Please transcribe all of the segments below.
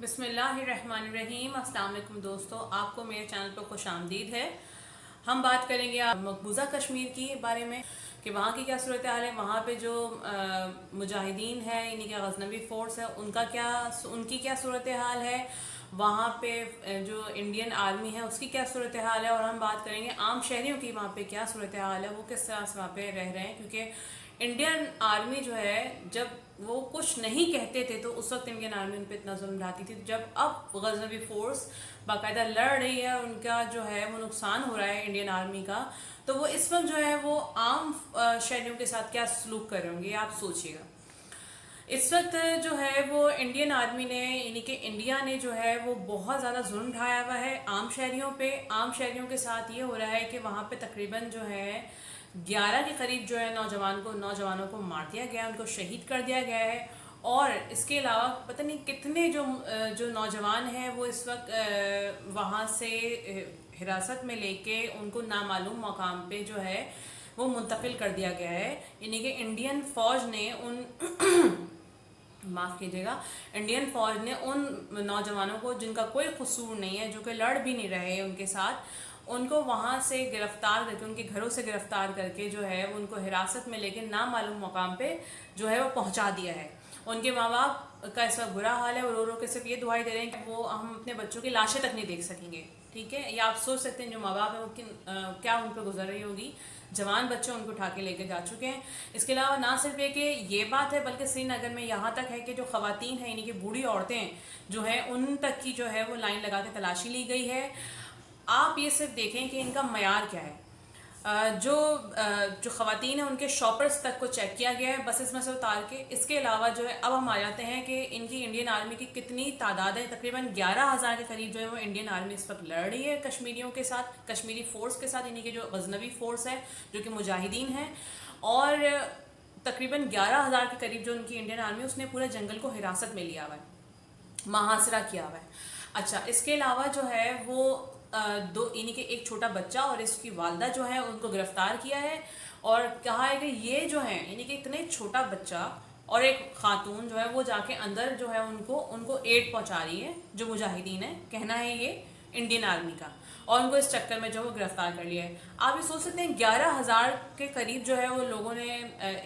بسم اللہ الرحمن الرحیم۔ السلام علیکم دوستو، آپ کو میرے چینل پر خوش آمدید ہے۔ ہم بات کریں گے مقبوضہ کشمیر کی بارے میں کہ وہاں کی کیا صورتحال ہے، وہاں پہ جو مجاہدین ہیں یعنی کہ غزنوی فورس ہے ان کی کیا صورتحال ہے، وہاں پہ جو انڈین آرمی ہے اس کی کیا صورتحال ہے، اور ہم بات کریں گے عام شہریوں کی وہاں پہ کیا صورتحال ہے، وہ کس طرح سے وہاں پہ رہ رہے ہیں۔ کیونکہ انڈین آرمی جو ہے جب وہ کچھ نہیں کہتے تھے تو اس وقت انڈین آرمی ان پہ اتنا ظلم ڈھاتی تھی، جب اب غزنوی فورس باقاعدہ لڑ رہی ہے، ان کا جو ہے وہ نقصان ہو رہا ہے انڈین آرمی کا، تو وہ اس وقت جو ہے وہ عام شہریوں کے ساتھ کیا سلوک کر رہے ہوں گے، آپ سوچیے گا۔ اس وقت جو ہے وہ انڈین آرمی نے یعنی کہ انڈیا نے جو ہے وہ بہت زیادہ ظلم ڈھایا ہوا ہے عام شہریوں پہ۔ عام شہریوں کے ساتھ یہ ہو رہا ہے کہ وہاں پہ تقریباً جو ہے 11 کے قریب جو ہے نوجوانوں کو مار دیا گیا، ان کو شہید کر دیا گیا ہے، اور اس کے علاوہ پتہ نہیں کتنے جو نوجوان ہیں وہ اس وقت وہاں سے حراست میں لے کے ان کو نامعلوم مقام پہ جو ہے وہ منتقل کر دیا گیا ہے۔ یعنی کہ انڈین فوج نے معاف کیجیے گا، انڈین فوج نے ان نوجوانوں کو جن کا کوئی قصور نہیں ہے، جو کہ لڑ بھی نہیں رہے ان کے ساتھ، ان کو وہاں سے گرفتار کر کے، ان کے گھروں سے گرفتار کر کے جو ہے ان کو حراست میں لے کے نامعلوم مقام پہ جو ہے وہ پہنچا دیا ہے۔ ان کے ماں باپ کا اس وقت برا حال ہے، وہ رو رو کے صرف یہ دعائی دے رہے ہیں کہ وہ ہم اپنے بچوں کی لاشیں تک نہیں دیکھ سکیں گے، ٹھیک ہے۔ یا آپ سوچ سکتے ہیں جو ماں باپ ہیں وہ کیا ان پہ گزر رہی ہوگی، جوان بچے ان کو اٹھا کے لے کے جا چکے ہیں۔ اس کے علاوہ نہ صرف یہ بات ہے بلکہ سری نگر میں یہاں تک ہے کہ جو خواتین ہیں یعنی کہ بوڑھی عورتیں جو ہیں ان تک کی جو ہے وہ لائن لگا کے تلاشی لی گئی ہے۔ آپ یہ صرف دیکھیں کہ ان کا معیار کیا ہے۔ جو خواتین ہیں ان کے شاپرز تک کو چیک کیا گیا ہے بسز میں سے اتار کے۔ اس کے علاوہ جو ہے اب ہم آ جاتے ہیں کہ ان کی انڈین آرمی کی کتنی تعداد ہے، تقریباً 11,000 کے قریب جو ہے وہ انڈین آرمی اس وقت لڑ رہی ہے کشمیریوں کے ساتھ، کشمیری فورس کے ساتھ، یعنی کہ جو غزنوی فورس ہے جو کہ مجاہدین ہیں، اور تقریباً 11,000 کے قریب جو ان کی انڈین آرمی اس نے پورے جنگل کو حراست میں لیا ہوا ہے، محاصرہ کیا ہوا ہے۔ اچھا، اس کے علاوہ جو ہے وہ دو یعنی کہ ایک چھوٹا بچہ اور اس کی والدہ جو ہے ان کو گرفتار کیا ہے، اور کہا ہے کہ یہ جو ہیں یعنی کہ اتنے چھوٹا بچہ اور ایک خاتون جو ہے وہ جا کے اندر جو ہے ان کو ایڈ پہنچا رہی ہے، جو مجاہدین ہیں، کہنا ہے یہ انڈین آرمی کا، اور ان کو اس چکر میں جو وہ گرفتار کر لیا ہے۔ آپ یہ سوچ سکتے ہیں 11,000 کے قریب جو ہے وہ لوگوں نے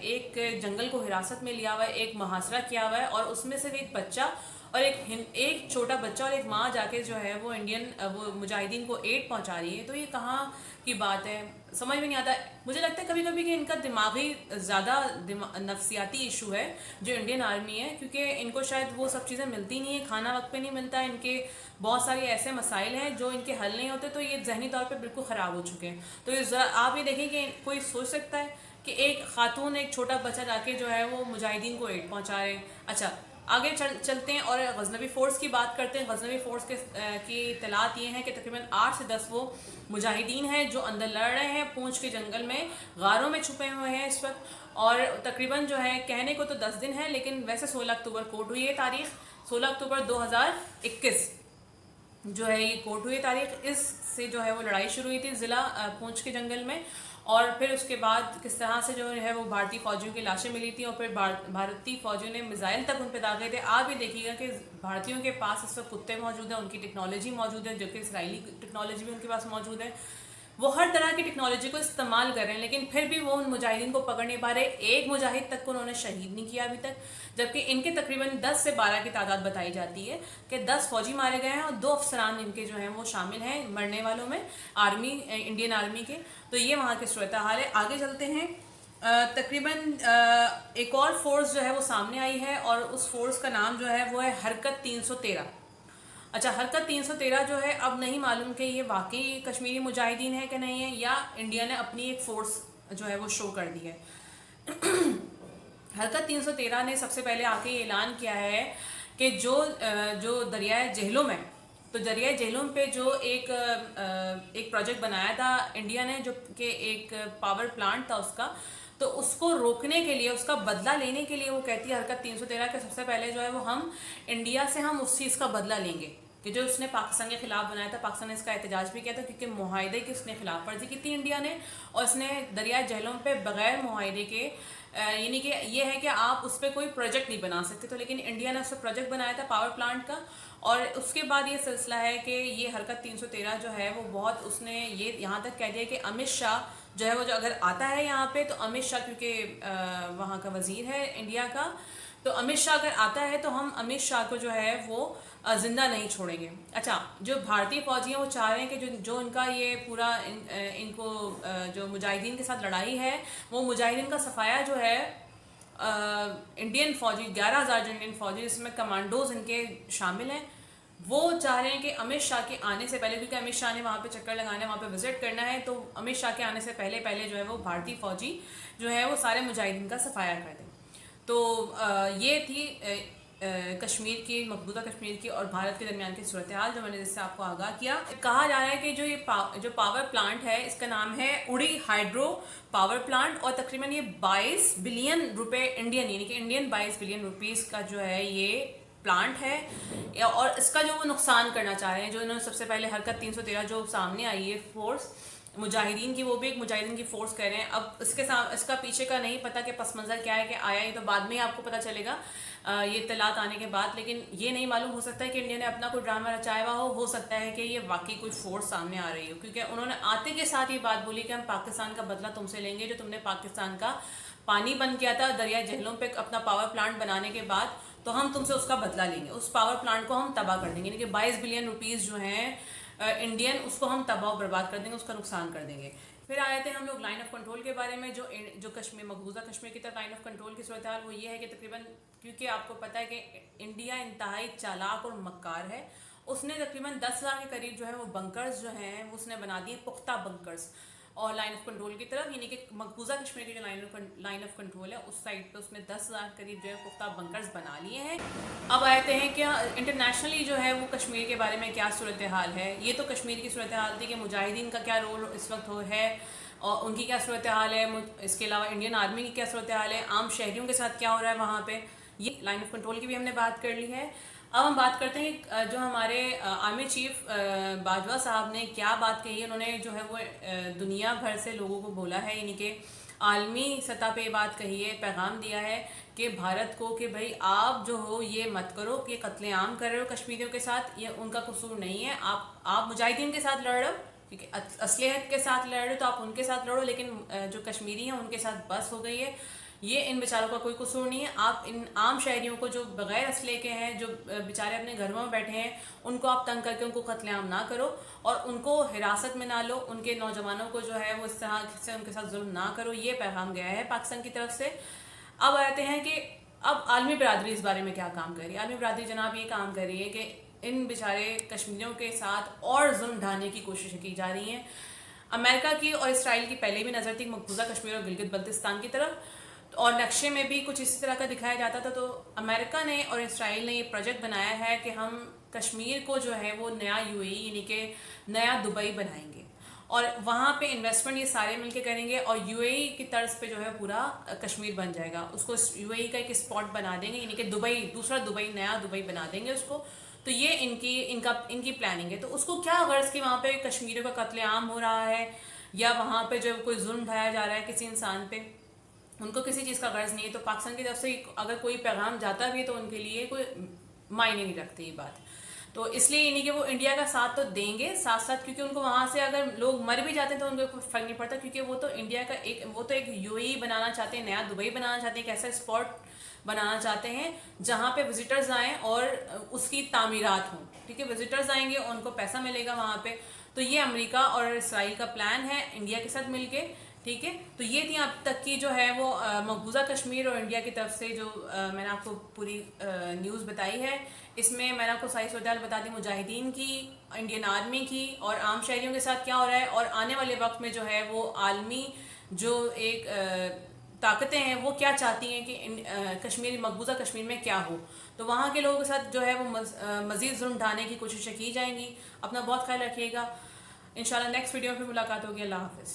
ایک جنگل کو حراست میں لیا ہوا ہے، ایک محاصرہ کیا ہوا ہے، اور اس میں صرف ایک بچہ اور ایک چھوٹا بچہ اور ایک ماں جا کے جو ہے وہ وہ مجاہدین کو ایڈ پہنچا رہی ہے۔ تو یہ کہاں کی بات ہے، سمجھ میں نہیں آتا۔ مجھے لگتا ہے کبھی کبھی کہ ان کا دماغی زیادہ نفسیاتی ایشو ہے جو انڈین آرمی ہے، کیونکہ ان کو شاید وہ سب چیزیں ملتی نہیں ہیں، کھانا وقت پہ نہیں ملتا ہے، ان کے بہت سارے ایسے مسائل ہیں جو ان کے حل نہیں ہوتے، تو یہ ذہنی طور پہ بالکل خراب ہو چکے ہیں۔ تو آپ یہ دیکھیں کہ کوئی سوچ سکتا ہے کہ ایک خاتون ایک چھوٹا بچہ جا کے جو ہے وہ مجاہدین کو ایڈ پہنچا رہے ہیں۔ اچھا، آگے چلتے ہیں اور غزنوی فورس کی بات کرتے ہیں۔ غزنوی فورس کی اطلاعات یہ ہیں کہ تقریباً 8 سے 10 وہ مجاہدین ہیں جو اندر لڑ رہے ہیں، پونچھ کے جنگل میں غاروں میں چھپے ہوئے ہیں اس وقت، اور تقریباً جو ہے کہنے کو تو 10 دن ہے، لیکن ویسے 16 اکتوبر کوٹ ہوئی ہے تاریخ، 16 اکتوبر 2021 جو ہے یہ کوٹ ہوئی تاریخ، اس سے جو ہے وہ لڑائی شروع ہوئی تھی ضلع پونچھ کے جنگل میں، اور پھر اس کے بعد کس طرح سے جو ہے وہ بھارتی فوجیوں کی لاشیں ملی تھیں، اور پھر بھارتی فوجیوں نے میزائل تک ان پہ داغے تھے۔ آپ یہ دیکھیے گا کہ بھارتیوں کے پاس اس وقت کتے موجود ہیں، ان کی ٹیکنالوجی موجود ہے، جو کہ اسرائیلی ٹیکنالوجی بھی ان کے پاس موجود ہے، وہ ہر طرح کی ٹیکنالوجی کو استعمال کر رہے ہیں، لیکن پھر بھی وہ ان مجاہدین کو پکڑ نہیں پا رہے۔ ایک مجاہد تک کو انہوں نے شہید نہیں کیا ابھی تک، جبکہ ان کے تقریباً 10 سے 12 کی تعداد بتائی جاتی ہے کہ 10 فوجی مارے گئے ہیں اور 2 افسران ان کے جو ہیں وہ شامل ہیں مرنے والوں میں انڈین آرمی کے۔ تو یہ وہاں کے صورتحال ہے۔ آگے چلتے ہیں، تقریباً ایک اور فورس جو ہے وہ سامنے آئی ہے، اور اس فورس کا نام جو ہے وہ ہے حرکت 313۔ اچھا، حرکت 313 جو ہے اب نہیں معلوم کہ یہ واقعی کشمیری مجاہدین ہے کہ نہیں ہے، یا انڈیا نے اپنی ایک فورس جو ہے وہ شو کر دی ہے۔ حرکت 313 نے سب سے پہلے آ کے یہ اعلان کیا ہے کہ جو دریائے جہلم ہے، تو دریائے جہلم پہ جو ایک پروجیکٹ بنایا تھا انڈیا نے، جو کہ ایک پاور پلانٹ تھا اس کا، تو اس کو روکنے کے لیے، اس کا بدلہ لینے کے لیے وہ کہتی ہے حرکت 313 کے سب سے پہلے جو ہے وہ ہم انڈیا سے ہم اس چیز کا بدلہ لیں گے کہ جو اس نے پاکستان کے خلاف بنایا تھا۔ پاکستان نے اس کا احتجاج بھی کیا تھا کیونکہ معاہدے کی اس نے خلاف ورزی کی تھی انڈیا نے، اور اس نے دریائے جہلم پہ بغیر معاہدے کے، یعنی کہ یہ ہے کہ آپ اس پہ کوئی پروجیکٹ نہیں بنا سکتے، تو لیکن انڈیا نے اس پہ پروجیکٹ بنایا تھا پاور پلانٹ کا، اور اس کے بعد یہ سلسلہ ہے کہ یہ حرکت 313 جو ہے وہ بہت اس نے یہ یہاں تک کہہ دیا کہ امت شاہ جو ہے وہ جو اگر آتا ہے یہاں پہ تو امت شاہ کیونکہ وہاں کا وزیر ہے انڈیا کا، تو امت شاہ اگر آتا ہے تو ہم امت شاہ کو جو ہے وہ زندہ نہیں چھوڑیں گے. اچھا، جو بھارتی فوجی ہیں وہ چاہ رہے ہیں کہ جو ان کا یہ پورا ان کو جو مجاہدین کے ساتھ لڑائی ہے وہ مجاہدین کا صفایا جو ہے انڈین فوجی 11,000 جو انڈین فوجی جس میں کمانڈوز ان کے شامل ہیں، وہ چاہ رہے ہیں کہ امت شاہ کے آنے سے پہلے، کیونکہ امت شاہ نے وہاں پہ چکر لگانا ہے، وہاں پہ وزٹ کرنا ہے، تو امت شاہ کے آنے سے پہلے جو ہے وہ بھارتی فوجی جو ہے وہ سارے مجاہدین کا صفایا کر دیں. تو یہ تھی کشمیر کی، مقبوضہ کشمیر کی اور بھارت کے درمیان کی صورتحال جو میں نے جس سے آپ کو آگاہ کیا. کہا جا رہا ہے کہ جو پاور پلانٹ ہے اس کا نام ہے اڑی ہائیڈرو پاور پلانٹ، اور تقریباً یہ 22 بلین روپے انڈین، یعنی کہ انڈین 22 بلین روپیز کا جو ہے یہ پلانٹ ہے. اور اس کا جو وہ نقصان کرنا چاہ رہے ہیں، جو انہوں نے سب سے پہلے حرکت 313 جو سامنے آئی ہے فورس مجاہدین کی، وہ بھی ایک مجاہدین کی فورس کہہ رہے ہیں. اب اس کا پیچھے کا نہیں پتہ کہ پس منظر کیا ہے کہ آیا، یہ تو بعد میں ہی آپ کو پتہ چلے گا یہ اطلاعات آنے کے بعد. لیکن یہ نہیں معلوم، ہو سکتا ہے کہ انڈیا نے اپنا کوئی ڈرامہ رچایا ہوا ہو سکتا ہے کہ یہ واقعی کوئی فورس سامنے آ رہی ہو، کیونکہ انہوں نے آتے کے ساتھ یہ بات بولی کہ ہم پاکستان کا بدلہ تم سے لیں گے، جو تم نے پاکستان کا پانی بند کیا تھا دریائے جہلم پہ اپنا پاور پلانٹ بنانے کے بعد، تو ہم تم سے اس کا بدلہ لیں گے، اس پاور پلانٹ کو ہم تباہ کر دیں گے. یعنی کہ 22 بلین روپیز جو ہیں انڈین، اس کو ہم تباہ و برباد کر دیں گے، اس کا نقصان کر دیں گے. پھر آئے تھے ہم لوگ لائن آف کنٹرول کے بارے میں. جو کشمیر، مقبوضہ کشمیر کی طرف لائن آف کنٹرول کی صورتحال وہ یہ ہے کہ تقریباً، کیونکہ آپ کو پتہ ہے کہ انڈیا انتہائی چالاک اور مکار ہے، اس نے تقریباً 10,000 کے قریب جو ہے وہ بنکرز جو ہیں اس نے بنا دیے، پختہ بنکرز، اور لائن آف کنٹرول کی طرف، یعنی کہ مقبوضہ کشمیر کی جو لائن آف کنٹرول ہے اس سائڈ پہ اس نے 10,000 قریب جو ہے پختہ بنکرز بنا لیے ہیں. اب آتے ہیں کہ انٹرنیشنلی جو ہے وہ کشمیر کے بارے میں کیا صورتحال ہے. یہ تو کشمیر کی صورتحال تھی کہ مجاہدین کا کیا رول اس وقت ہے اور ان کی کیا صورتحال ہے، اس کے علاوہ انڈین آرمی کی کیا صورتحال ہے، عام شہریوں کے ساتھ کیا ہو رہا ہے وہاں پہ. یہ لائن آف کنٹرول کی بھی ہم نے بات کر لی ہے. اب ہم بات کرتے ہیں جو ہمارے آرمی چیف باجوہ صاحب نے کیا بات کہی ہے. انہوں نے جو ہے وہ دنیا بھر سے لوگوں کو بولا ہے، یعنی کہ عالمی سطح پہ بات کہی ہے، پیغام دیا ہے کہ بھارت کو کہ بھائی آپ جو ہو یہ مت کرو کہ قتل عام کر رہے ہو کشمیریوں کے ساتھ، یہ ان کا قصور نہیں ہے. آپ مجاہدین کے ساتھ لڑ رہے ہو، کیونکہ اسلحے کے ساتھ لڑ رہے ہو تو آپ ان کے ساتھ لڑو، لیکن جو کشمیری ہیں ان کے ساتھ بس ہو گئی ہے. یہ ان بیچاروں کا کوئی قصور نہیں ہے. آپ ان عام شہریوں کو جو بغیر اسلحے کے ہیں، جو بیچارے اپنے گھروں میں بیٹھے ہیں، ان کو آپ تنگ کر کے ان کو قتل عام نہ کرو اور ان کو حراست میں نہ لو، ان کے نوجوانوں کو جو ہے وہ اس طرح سے ان کے ساتھ ظلم نہ کرو. یہ پیغام گیا ہے پاکستان کی طرف سے. اب آتے ہیں کہ اب عالمی برادری اس بارے میں کیا کام کر رہی ہے. عالمی برادری جناب یہ کام کر رہی ہے کہ ان بیچارے کشمیریوں کے ساتھ اور ظلم ڈھانے کی کوششیں کی جا رہی ہیں. امریکہ کی اور اسرائیل کی پہلے بھی نظر تھی مقبوضہ کشمیر اور گلگت بلتستان کی طرف، اور نقشے میں بھی کچھ اسی طرح کا دکھایا جاتا تھا. تو امریکہ نے اور اسرائیل نے یہ پروجیکٹ بنایا ہے کہ ہم کشمیر کو جو ہے وہ نیا UAE یعنی کہ نیا دبئی بنائیں گے، اور وہاں پہ انویسٹمنٹ یہ سارے مل کے کریں گے، اور UAE کی طرز پہ جو ہے پورا کشمیر بن جائے گا. اس کو UAE کا ایک اسپاٹ بنا دیں گے، یعنی کہ دبئی، دوسرا دبئی، نیا دبئی بنا دیں گے اس کو. تو یہ ان کی پلاننگ ہے. تو اس کو کیا غرض کہ وہاں پہ کشمیریوں کا قتل عام ہو رہا ہے یا وہاں پہ جو کوئی ظلم ڈھایا جا رہا ہے کسی انسان پہ، ان کو کسی چیز کا غرض نہیں ہے. تو پاکستان کی طرف سے اگر کوئی پیغام جاتا بھی ہے تو ان کے لیے کوئی معنی نہیں رکھتی یہ بات. تو اس لیے یعنی کہ وہ انڈیا کا ساتھ تو دیں گے ساتھ ساتھ، کیونکہ ان کو وہاں سے اگر لوگ مر بھی جاتے ہیں تو ان کو فرق نہیں پڑتا، کیونکہ وہ تو انڈیا کا وہ تو ایک UAE بنانا چاہتے ہیں، نیا دبئی بنانا چاہتے ہیں، ایک ایسا اسپاٹ بنانا چاہتے ہیں جہاں پہ وزٹرز آئیں اور اس کی تعمیرات ہوں. ٹھیک ہے، وزٹرز آئیں گے، ان کو پیسہ ملے گا وہاں پہ. تو یہ امریکہ اور اسرائیل کا پلان ہے انڈیا کے ساتھ مل کے. ٹھیک ہے، تو یہ تھی اب تک کی جو ہے وہ مقبوضہ کشمیر اور انڈیا کی طرف سے جو میں نے آپ کو پوری نیوز بتائی ہے. اس میں نے آپ کو ساری صورتحال بتا دی، مجاہدین کی، انڈین آرمی کی، اور عام شہریوں کے ساتھ کیا ہو رہا ہے، اور آنے والے وقت میں جو ہے وہ عالمی جو ایک طاقتیں ہیں وہ کیا چاہتی ہیں کہ کشمیر، مقبوضہ کشمیر میں کیا ہو. تو وہاں کے لوگوں کے ساتھ جو ہے وہ مزید ظلم ڈھانے کی کوششیں کی جائیں گی. اپنا بہت خیال رکھیے گا. انشاءاللہ نیکسٹ ویڈیو میں ملاقات ہوگی. اللہ حافظ.